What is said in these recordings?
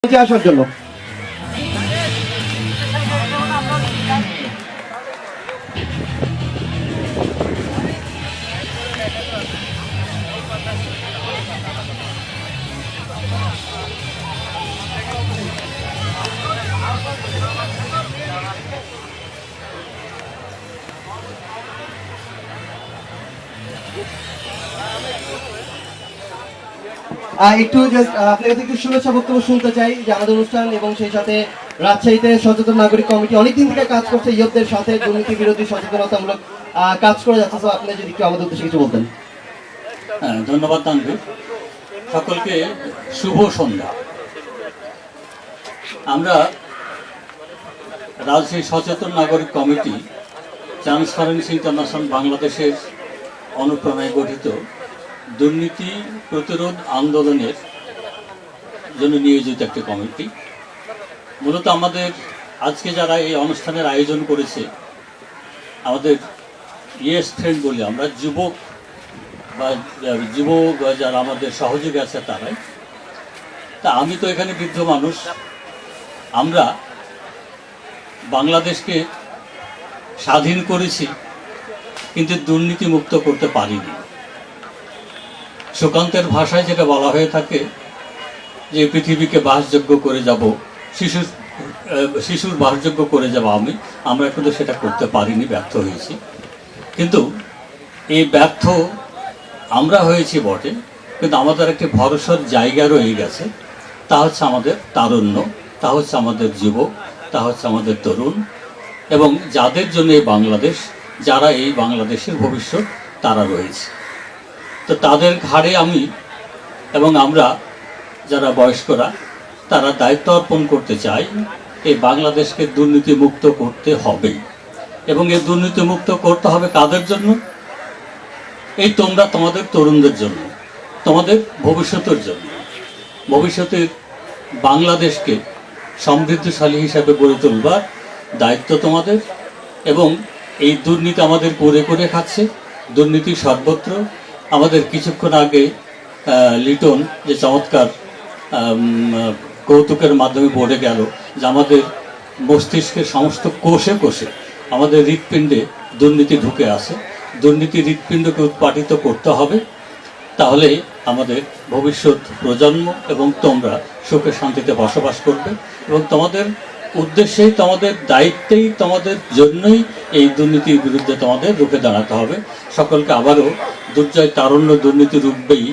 আসার জন্য একটু জাস্ট আপনার কাছে একটু শুভেচ্ছা বক্তব্য শুনতে চাই যে আমাদের অনুষ্ঠান এবং সেই সাথে রাজশাহীতে সচেতন নাগরিক কমিটি অনেকদিন থেকে কাজ করছে ইয়ুথদের সাথে দুর্নীতি বিরোধী সচেতনতামূলক কাজ করে যাচ্ছে। তো আপনি যদি একটু আমাদের উদ্দেশ্যে কিছু বলতেন। ধন্যবাদ তানভীর। সকলকে শুভ সন্ধ্যা। আমরা রাজশাহী সচেতন নাগরিক কমিটি ট্রান্সপারেন্সি ইন্টারন্যাশনাল বাংলাদেশের অনুপ্রেরণায় গঠিত দুর্নীতি প্রতিরোধ আন্দোলনের জন্য নিয়োজিত একটি কমিটি। মূলত আমাদের আজকে যারা এই অনুষ্ঠানের আয়োজন করেছে আমাদের ইয়েস ফ্রেন্ড বলি আমরা, যুবক বা যুবক যারা আমাদের সহযোগী আছে তারাই। তা আমি তো এখানে বৃদ্ধ মানুষ। আমরা বাংলাদেশকে স্বাধীন করেছি কিন্তু দুর্নীতি মুক্ত করতে পারিনি। সুকান্তের ভাষায় যেটা বলা হয়ে থাকে যে পৃথিবীকে বাসযোগ্য করে যাব, শিশুর বাসযোগ্য করে যাব আমরা কিন্তু সেটা করতে পারিনি, ব্যর্থ হয়েছি। কিন্তু এই ব্যর্থ আমরা হয়েছি বটে, কিন্তু আমাদের একটি ভরসার জায়গা রয়ে গেছে। তা হচ্ছে আমাদের তারুণ্য, তা হচ্ছে আমাদের যুবক, তা হচ্ছে আমাদের তরুণ, এবং যাদের জন্য এই বাংলাদেশ, যারা এই বাংলাদেশের ভবিষ্যৎ তারা রয়েছে। তো তাদের ঘাড়ে আমি এবং আমরা যারা বয়স্করা তারা দায়িত্ব অর্পণ করতে চাই। এই বাংলাদেশকে দুর্নীতি মুক্ত করতে হবে, এবং এই দুর্নীতি মুক্ত করতে হবে কাদের জন্য? এই তোমরা, তোমাদের তরুণদের জন্য, তোমাদের ভবিষ্যতের জন্য। ভবিষ্যতের বাংলাদেশকে সমৃদ্ধশালী হিসাবে গড়ে তোলবার দায়িত্ব তোমাদের। এবং এই দুর্নীতি আমাদের করে করে খাচ্ছে, দুর্নীতি সর্বত্র। আমাদের কিছুক্ষণ আগে লিটন যে চমৎকার কৌতুকের মাধ্যমে বলে গেল যে আমাদের মস্তিষ্কের সমস্ত কোষে কোষে, আমাদের হৃৎপিণ্ডে দুর্নীতি ঢুকে আছে। দুর্নীতি হৃৎপিণ্ডকে উৎপাটিত করতে হবে, তাহলে আমাদের ভবিষ্যৎ প্রজন্ম এবং তোমরা সুখে শান্তিতে বসবাস করবে। এবং তোমাদের উদ্দেশ্যেই, তোমাদের দায়িত্বেই, তোমাদের জন্যই এই দুর্নীতির বিরুদ্ধে তোমাদের রুখে দাঁড়াতে হবে। সকলকে আবারও দুর্জয় তারুণ্য দুর্নীতি রুখবেই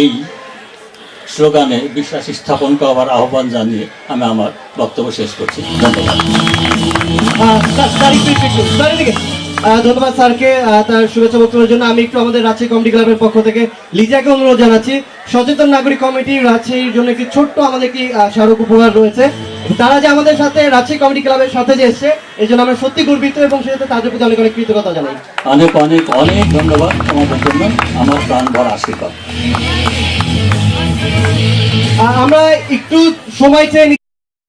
এই স্লোগানে বিশ্বাস স্থাপন করার আহ্বান জানিয়ে আমি আমার বক্তব্য শেষ করছি। ধন্যবাদ। ধন্যবাদ স্যারকে তার শুভেচ্ছা বক্তব্যের জন্য। আমি একটু আমাদের রাজশাহী কমিটি ক্লাবের পক্ষ থেকে লিজাকে অনুরোধ জানাচ্ছি, সচেতন নাগরিক কমিটি রাজশাহীর জন্য একটি ছোট্ট আমাদের একটি স্মারক উপহার রয়েছে। তারা যে আমাদের সাথে রাজশাহী কমিটি ক্লাবের সাথে যে এসছে, এই জন্য আমরা সত্যি গর্বিত এবং সেটাতে তাদের প্রতি অনেক অনেক কৃতজ্ঞতা জানাই। অনেক অনেক অনেক ধন্যবাদ তোমাদের জন্য, আমার প্রাণ ভরা আশীর্বাদ। আমরা একটু সময় চেয়ে